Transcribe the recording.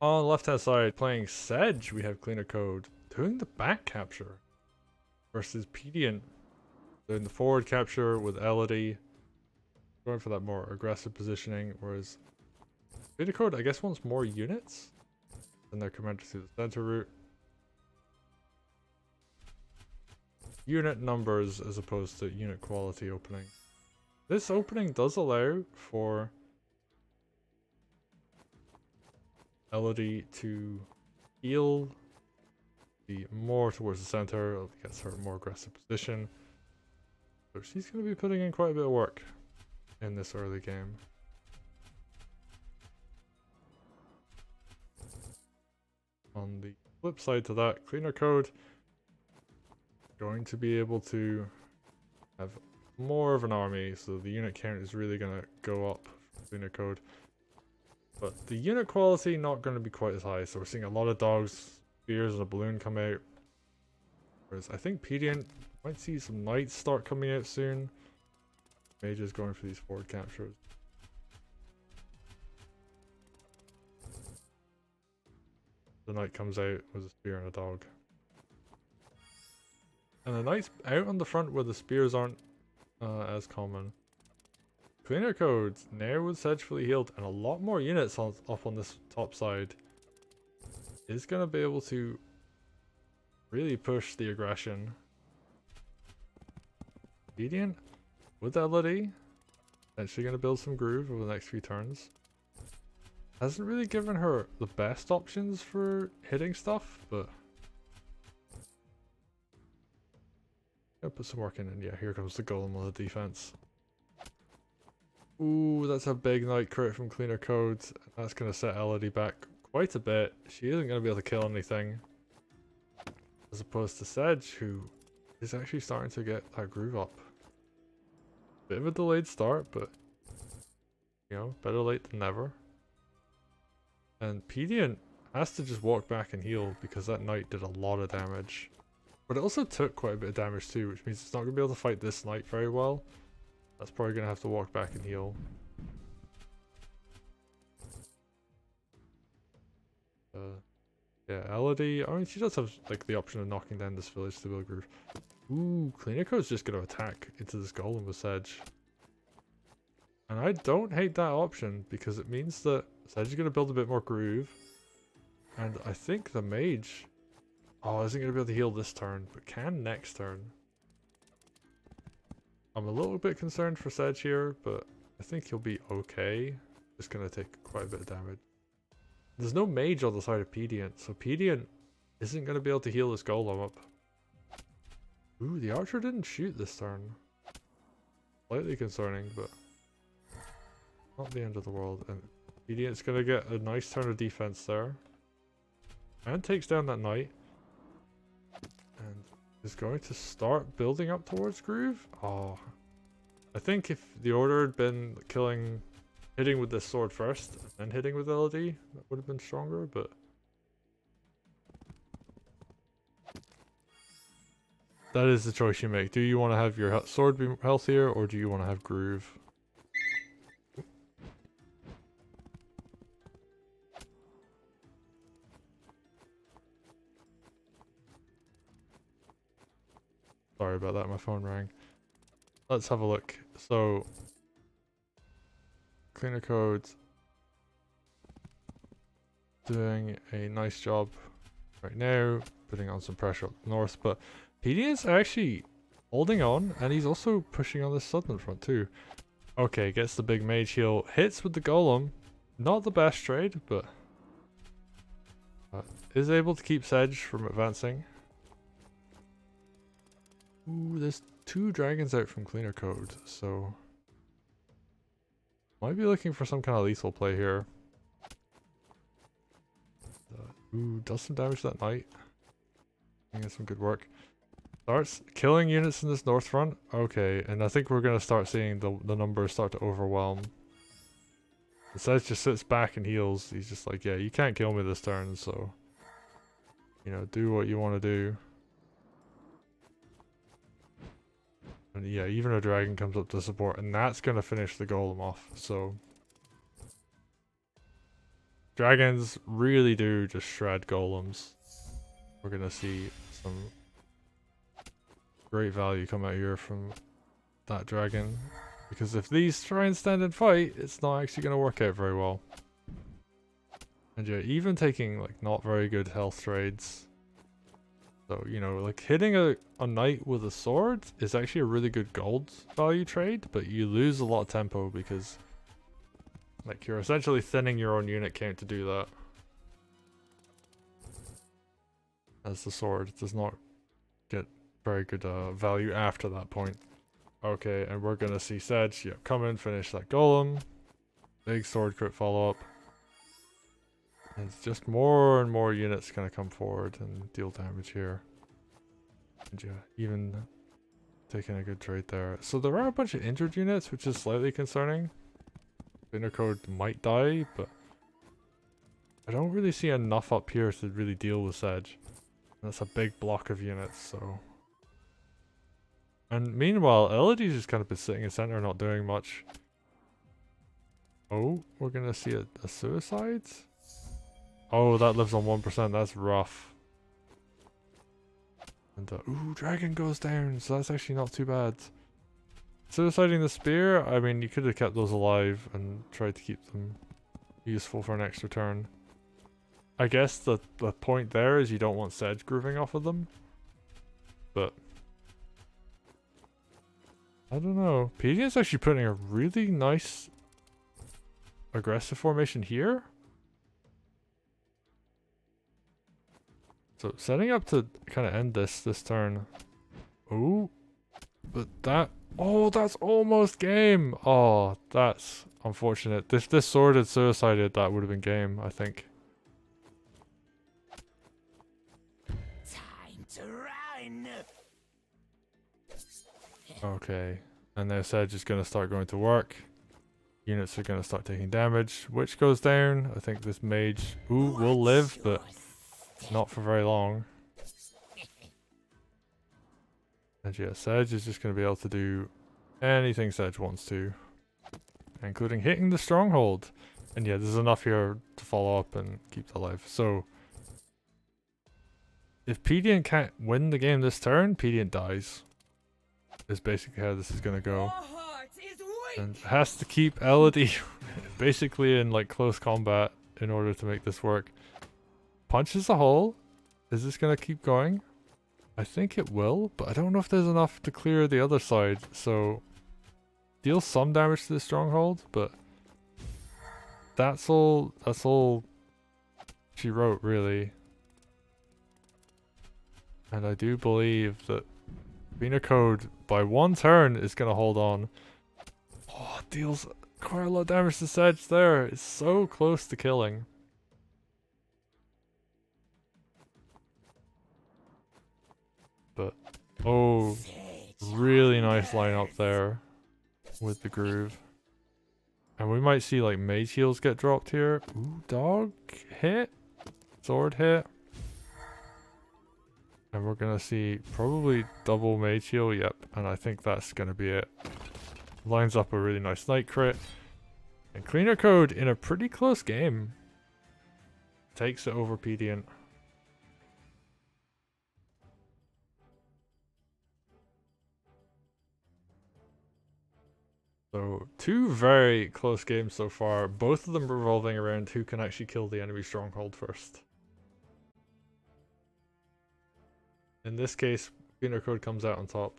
On the left hand side, playing Sedge, we have CleanerCode doing the back capture versus Pedient doing the forward capture with Elodie, going for that more aggressive positioning, whereas CleanerCode, I guess, wants more units than their commander through the center route. Unit numbers as opposed to unit quality opening. This opening does allow for Elodie to heal, be more towards the center, gets her more aggressive position. So she's going to be putting in quite a bit of work in this early game. On the flip side to that, CleanerCode going to be able to have more of an army, so the unit count is really going to go up for CleanerCode. But the unit quality not going to be quite as high, so we're seeing a lot of dogs, spears, and a balloon come out. Whereas I think Pedient might see some knights start coming out soon. Mage is going for these forward captures. The knight comes out with a spear and a dog. And the knight's out on the front where the spears aren't as common. CleanerCode now with Sedge fully healed and a lot more units up on this top side is going to be able to really push the aggression. Pedient with Elodie, eventually going to build some groove over the next few turns. Hasn't really given her the best options for hitting stuff, but gonna put some work in, and yeah, here comes the golem on the defense. Ooh, that's a big knight crit from CleanerCode. That's gonna set Elodie back quite a bit. She isn't gonna be able to kill anything. As opposed to Sedge, who is actually starting to get that groove up. Bit of a delayed start, but you know, better late than never. And Pedient has to just walk back and heal because that knight did a lot of damage. But it also took quite a bit of damage too, which means it's not going to be able to fight this knight very well. That's probably going to have to walk back and heal. Yeah, Elodie, I mean, she does have like the option of knocking down this village to build groove. Ooh, CleanerCode's just going to attack into this golem with Sedge. And I don't hate that option because it means that Sedge is going to build a bit more groove. And I think the mage, isn't going to be able to heal this turn, but can next turn. I'm a little bit concerned for Sedge here, but I think he'll be okay. Just going to take quite a bit of damage. There's no mage on the side of Pedient, so Pedient isn't going to be able to heal this golem up. Ooh, the archer didn't shoot this turn. Slightly concerning, but not the end of the world. And Pedient's going to get a nice turn of defense there. And takes down that knight. And is going to start building up towards groove. Oh, I think if the order had been hitting with this sword first, and then hitting with Elodie, that would have been stronger, but that is the choice you make. Do you want to have your sword be healthier, or do you want to have groove? Sorry about that, my phone rang. Let's have a look. So, CleanerCode doing a nice job right now, putting on some pressure up north, but Pedient's actually holding on, and he's also pushing on this southern front too. Okay, gets the big mage heal, hits with the golem, not the best trade, but is able to keep Sedge from advancing. Ooh, there's 2 dragons out from CleanerCode, so might be looking for some kind of lethal play here. Ooh, does some damage to that knight. Doing some good work. Starts killing units in this north front. Okay, and I think we're going to start seeing the numbers start to overwhelm. The Sedge just sits back and heals. He's just like, yeah, you can't kill me this turn, so you know, do what you want to do. And yeah, even a dragon comes up to support, and that's going to finish the golem off, so Dragons really do just shred golems. We're gonna see some great value come out here from that dragon. Because if these try and stand and fight, it's not actually gonna work out very well. And yeah, even taking like not very good health trades. So, you know, like hitting a knight with a sword is actually a really good gold value trade, but you lose a lot of tempo because like you're essentially thinning your own unit count to do that. As the sword does not get very good value after that point. Okay, and we're gonna see Sedge, yeah, come in, finish that golem. Big sword crit follow up. And it's just more and more units gonna come forward and deal damage here. And yeah, even taking a good trade there. So there are a bunch of injured units, which is slightly concerning. CleanerCode might die, but I don't really see enough up here to really deal with Sedge. That's a big block of units, so. And meanwhile, Elodie's just kind of been sitting in center, not doing much. Oh, we're gonna see a suicide? Oh, that lives on 1%, that's rough. And ooh, dragon goes down, so that's actually not too bad. Suiciding the spear, I mean, you could have kept those alive and tried to keep them useful for an extra turn. I guess the point there is you don't want Sedge grooving off of them. But I don't know. Pedient's actually putting a really nice aggressive formation here. So setting up to kind of end this turn. Oh, but that, oh, that's almost game. Oh, that's unfortunate. If this sword had suicided, that would have been game, I think. Time to run. Okay, and now Sedge is going to start going to work. Units are going to start taking damage. Witch goes down. I think this mage, ooh, will live, but not for very long. And yeah, Sedge is just going to be able to do anything Sedge wants to, including hitting the stronghold. And yeah, there's enough here to follow up and keep it alive. So if Pedient can't win the game this turn, Pedient dies. Is basically how this is going to go. And has to keep Elodie basically in like close combat in order to make this work. Punches a hole. Is this going to keep going? I think it will, but I don't know if there's enough to clear the other side. So deal some damage to the stronghold, but that's all she wrote really. And I do believe that CleanerCode by one turn is going to hold on. Oh, deals quite a lot of damage to Sedge there. It's so close to killing. But, oh, really nice lineup there with the groove. And we might see like mage heals get dropped here. Ooh, dog hit, sword hit. And we're gonna see probably double mage heal, yep, and I think that's gonna be it. Lines up a really nice knight crit. And CleanerCode in a pretty close game takes it over Pedient. So, two very close games so far, both of them revolving around who can actually kill the enemy stronghold first. In this case, CleanerCode comes out on top.